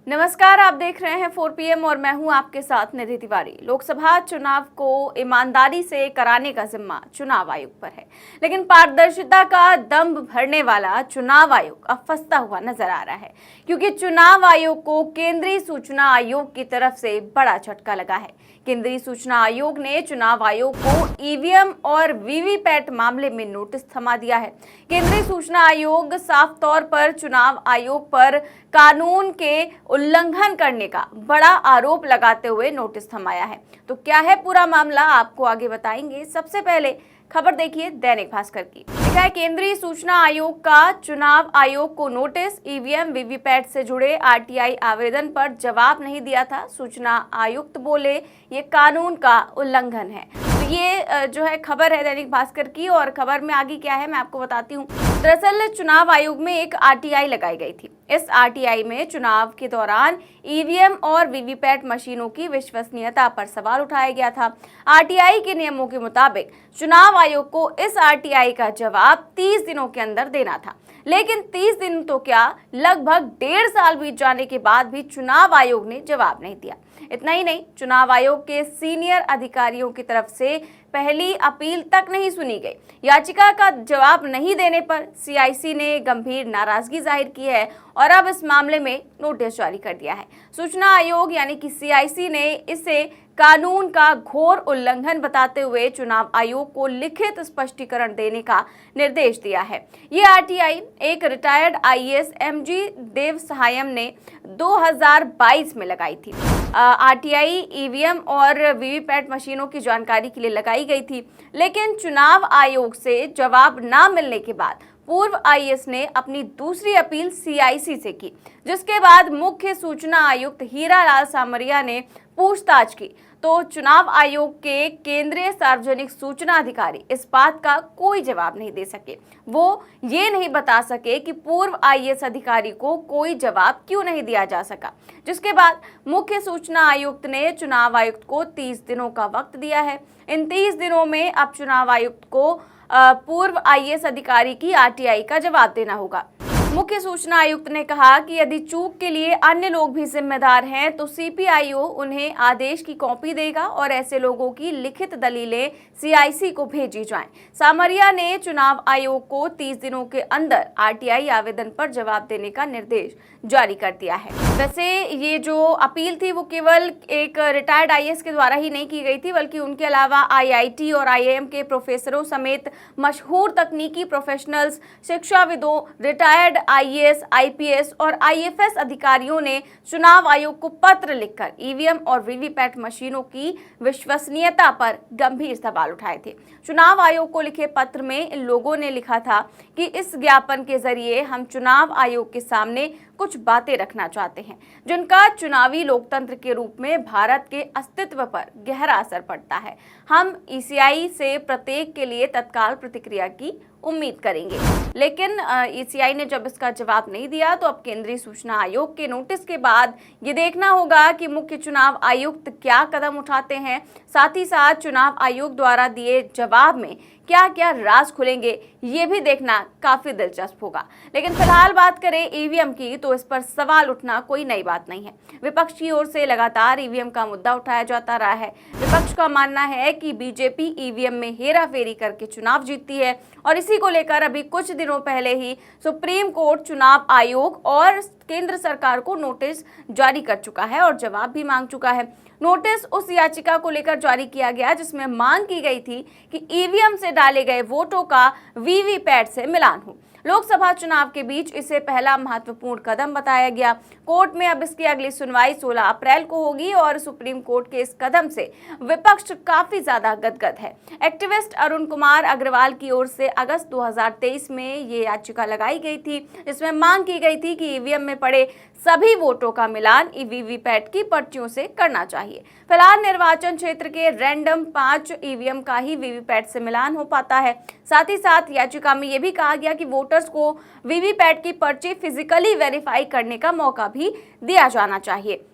नमस्कार, आप देख रहे हैं 4 PM और मैं हूं आपके साथ निधि तिवारी। लोकसभा चुनाव को ईमानदारी से कराने का जिम्मा चुनाव आयोग पर है, लेकिन पारदर्शिता का दंभ भरने वाला चुनाव आयोग अब फंसता हुआ नजर आ रहा है, क्योंकि चुनाव आयोग को केंद्रीय सूचना आयोग की तरफ से बड़ा झटका लगा है। केंद्रीय सूचना आयोग ने चुनाव आयोग को ईवीएम और वीवीपैट मामले में नोटिस थमा दिया है। केंद्रीय सूचना आयोग साफ तौर पर चुनाव आयोग पर कानून के उल्लंघन करने का बड़ा आरोप लगाते हुए नोटिस थमाया है। तो क्या है पूरा मामला, आपको आगे बताएंगे। सबसे पहले खबर देखिए दैनिक भास्कर की। लिखा है, केंद्रीय सूचना आयोग का चुनाव आयोग को नोटिस, ईवीएम वीवीपैट से जुड़े आरटीआई आवेदन पर जवाब नहीं दिया था। सूचना आयुक्त बोले ये कानून का उल्लंघन है। तो ये जो है खबर है दैनिक भास्कर की, और खबर में आगे क्या है मैं आपको बताती हूँ। दरअसल चुनाव आयोग में एक आरटीआई लगाई गई थी। इस आरटीआई में चुनाव के दौरान ईवीएम और वीवीपैट मशीनों की विश्वसनीयता पर सवाल उठाया गया था। आरटीआई के नियमों के मुताबिक चुनाव आयोग को इस आरटीआई का जवाब 30 दिनों के अंदर देना था, लेकिन 30 दिन तो क्या, लगभग 1.5 साल बीत जाने के बाद भी चुनाव आयोग ने जवाब नहीं दिया। इतना ही नहीं, चुनाव आयोग के सीनियर अधिकारियों की तरफ से पहली अपील तक नहीं सुनी गई। याचिका का जवाब नहीं देने पर सीआईसी ने गंभीर नाराजगी जाहिर की है और अब इस मामले में नोटिस जारी कर दिया है। सूचना आयोग यानी कि सीआईसी ने इसे कानून का घोर उल्लंघन बताते हुए चुनाव आयोग को लिखित स्पष्टीकरण देने का निर्देश दिया है। ये आरटीआई एक रिटायर्ड आईएएस एमजी देव सहायम ने 2022 में लगाई थी। आरटीआई ईवीएम और वीवीपैट मशीनों की जानकारी के लिए लगाई गई थी, लेकिन चुनाव आयोग से जवाब न मिलने के बाद पूर्व आईएएस ने अपनी दूसरी अपील सीआईसी से की, जिसके बाद मुख्य सूचना आयुक्त हीरालाल सामरिया ने पूछताछ की तो चुनाव आयोग के केंद्रीय सार्वजनिक सूचना अधिकारी इस बात का कोई जवाब नहीं दे सके। वो ये नहीं बता सके कि पूर्व आईएएस अधिकारी को कोई जवाब क्यों नहीं दिया जा सका, जिसके बाद मुख्य सूचना आयुक्त ने चुनाव आयुक्त को 30 दिनों का वक्त दिया है। इन 30 दिनों में अब चुनाव आयुक्त को पूर्व आईएएस अधिकारी की आरटीआई का जवाब देना होगा। मुख्य सूचना आयुक्त ने कहा कि यदि चूक के लिए अन्य लोग भी जिम्मेदार हैं तो सीपीआईओ उन्हें आदेश की कॉपी देगा और ऐसे लोगों की लिखित दलीलें सीआईसी को भेजी जाएं। सामरिया ने चुनाव आयोग को 30 दिनों के अंदर आरटीआई आवेदन पर जवाब देने का निर्देश जारी कर दिया है। वैसे ये जो अपील थी वो केवल एक रिटायर्ड आईएएस के द्वारा ही नहीं की गई थी, बल्कि उनके अलावा आईआईटी और आईआईएम के प्रोफेसरों समेत मशहूर तकनीकी प्रोफेशनल्स, शिक्षाविदों, रिटायर्ड आईएएस, आईपीएस और आईएफएस अधिकारियों ने चुनाव आयोग को पत्र लिखकर ईवीएम और वीवीपैट मशीनों की विश्वसनीयता पर गंभीर सवाल उठाए थे। चुनाव आयोग को लिखे पत्र में इन लोगों ने लिखा था कि इस ज्ञापन के जरिए हम चुनाव आयोग के सामने कुछ बातें रखना चाहते हैं जिनका चुनावी लोकतंत्र के रूप में भारत के अस्तित्व पर गहरा असर पड़ता है। हम ईसीआई से प्रत्येक के लिए तत्काल प्रतिक्रिया की उम्मीद करेंगे। लेकिन ईसीआई ने जब इसका जवाब नहीं दिया तो अब केंद्रीय सूचना आयोग के नोटिस के बाद ये देखना होगा कि मुख्य चुनाव आयुक्त क्या कदम उठाते हैं। साथ ही साथ चुनाव आयोग द्वारा दिए जवाब में क्या क्या राज खुलेंगे, ये भी देखना काफी दिलचस्प होगा। लेकिन फिलहाल बात करें ईवीएम की तो इस पर सवाल उठना कोई नई बात नहीं है। विपक्ष की ओर से लगातार ईवीएम का मुद्दा उठाया जाता रहा है। विपक्ष का मानना है कि बीजेपी ईवीएम में हेराफेरी करके चुनाव जीतती है और इसी को लेकर अभी कुछ दिनों पहले ही सुप्रीम कोर्ट चुनाव आयोग और केंद्र सरकार को नोटिस जारी कर चुका है और जवाब भी मांग चुका है। नोटिस उस याचिका को लेकर जारी किया गया जिसमें मांग की गई थी कि ईवीएम से डाले गए वोटों का वीवीपैट से मिलान हो। लोकसभा चुनाव के बीच इसे पहला महत्वपूर्ण कदम बताया गया। कोर्ट में अब इसकी अगली सुनवाई 16 अप्रैल को होगी और सुप्रीम कोर्ट के इस कदम से विपक्ष काफी ज्यादा गदगद है। एक्टिविस्ट अरुण कुमार अग्रवाल की ओर से अगस्त 2023 में ये याचिका लगाई गई थी, जिसमें मांग की गई थी कि ईवीएम में पड़े सभी वोटों का मिलान वीवीपैट की पर्चियों से करना चाहिए। फिलहाल निर्वाचन क्षेत्र के रैंडम 5 ईवीएम का ही वीवीपैट से मिलान हो पाता है। साथ ही साथ याचिका में यह भी कहा गया कि वोटर्स को वीवीपैट की पर्ची फिजिकली वेरीफाई करने का मौका भी दिया जाना चाहिए।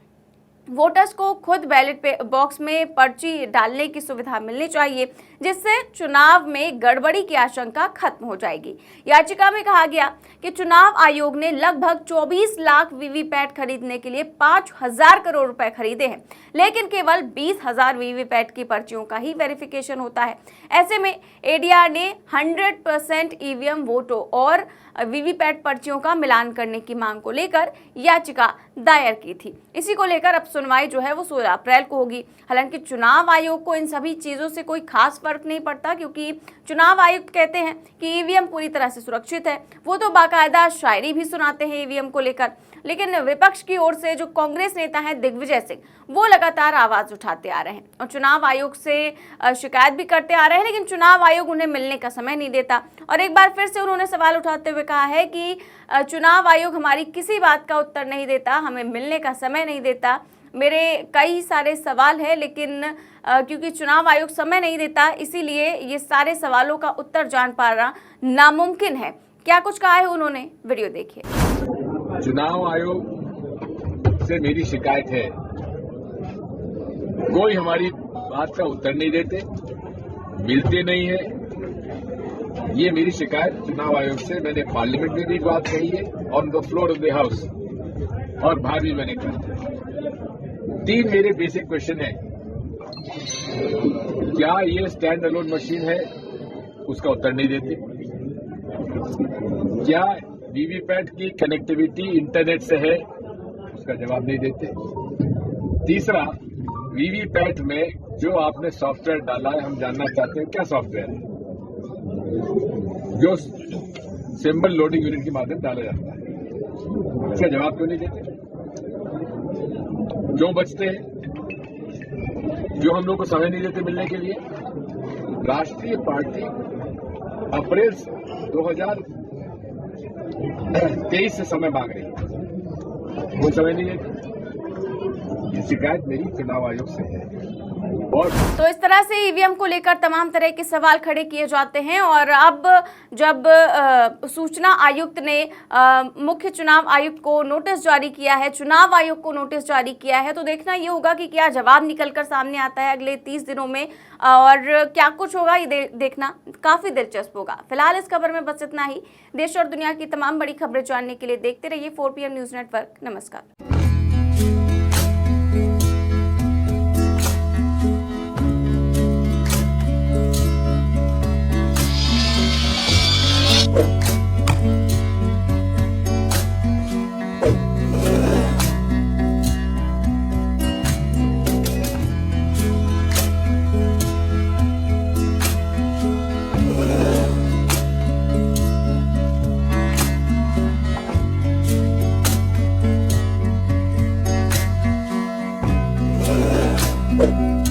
वोटर्स को खुद बैलेट बॉक्स में पर्ची डालने की सुविधा मिलनी चाहिए, जिससे चुनाव में गड़बड़ी की आशंका खत्म हो जाएगी। याचिका में कहा गया कि चुनाव आयोग ने लगभग 24 लाख वीवीपैट खरीदने के लिए 5,000 करोड़ रुपए खरीदे हैं, लेकिन केवल 20,000 वीवीपैट की पर्चियों का ही वेरिफिकेशन होता है। ऐसे में एडीआर ने 100% ईवीएम वोटों और वीवीपैट पर्चियों का मिलान करने की मांग को लेकर याचिका दायर की थी। इसी को लेकर अब सुनवाई जो है वो 16 अप्रैल को होगी। हालांकि चुनाव आयोग को इन सभी चीजों से कोई खास फर्क नहीं पड़ता, क्योंकि चुनाव आयुक्त कहते हैं कि ईवीएम पूरी तरह से सुरक्षित है। वो तो बाकायदा शायरी भी सुनाते हैं ईवीएम को लेकर। लेकिन विपक्ष की ओर से जो कांग्रेस नेता हैं दिग्विजय सिंह, वो लगातार आवाज उठाते आ रहे हैं और चुनाव आयोग से शिकायत भी करते आ रहे हैं, लेकिन चुनाव आयोग उन्हें मिलने का समय नहीं देता। और एक बार फिर से उन्होंने सवाल उठाते हुए कहा है कि चुनाव आयोग हमारी किसी बात का उत्तर नहीं देता, हमें मिलने का समय नहीं देता। मेरे कई सारे सवाल हैं, लेकिन क्योंकि चुनाव आयोग समय नहीं देता, इसीलिए ये सारे सवालों का उत्तर जान पाना नामुमकिन है। क्या कुछ कहा है उन्होंने, वीडियो देखिए। चुनाव आयोग से मेरी शिकायत है, कोई हमारी बात का उत्तर नहीं देते, मिलते नहीं है। ये मेरी शिकायत चुनाव आयोग से मैंने पार्लियामेंट में भी बात कही है, on the floor of the house, और बाहर भी मैंने कहा। 3 मेरे बेसिक क्वेश्चन है। क्या ये स्टैंड अलोन मशीन है? उसका उत्तर नहीं देते। क्या वीवीपैट की कनेक्टिविटी इंटरनेट से है? उसका जवाब नहीं देते। तीसरा, वीवीपैट में जो आपने सॉफ्टवेयर डाला है, हम जानना चाहते हैं क्या सॉफ्टवेयर है जो सिंबल लोडिंग यूनिट के माध्यम डाला जाता है। इसका जवाब क्यों नहीं देते? क्यों बचते हैं? जो हम लोग को समय नहीं देते मिलने के लिए। राष्ट्रीय पार्टी अप्रैल 2023 से समय मांग रही है, वो समय नहीं देते। ये शिकायत मेरी चुनाव आयोग से है। और तो इस तरह से ईवीएम को लेकर तमाम तरह के सवाल खड़े किए जाते हैं। और अब जब सूचना आयुक्त ने मुख्य चुनाव आयुक्त को नोटिस जारी किया है, चुनाव आयोग को नोटिस जारी किया है, तो देखना ये होगा कि क्या जवाब निकलकर सामने आता है अगले 30 दिनों में, और क्या कुछ होगा ये देखना काफी दिलचस्प होगा। फिलहाल इस खबर में बस इतना ही। देश और दुनिया की तमाम बड़ी खबरें जानने के लिए देखते रहिए 4 PM न्यूज नेटवर्क। नमस्कार। Thank you.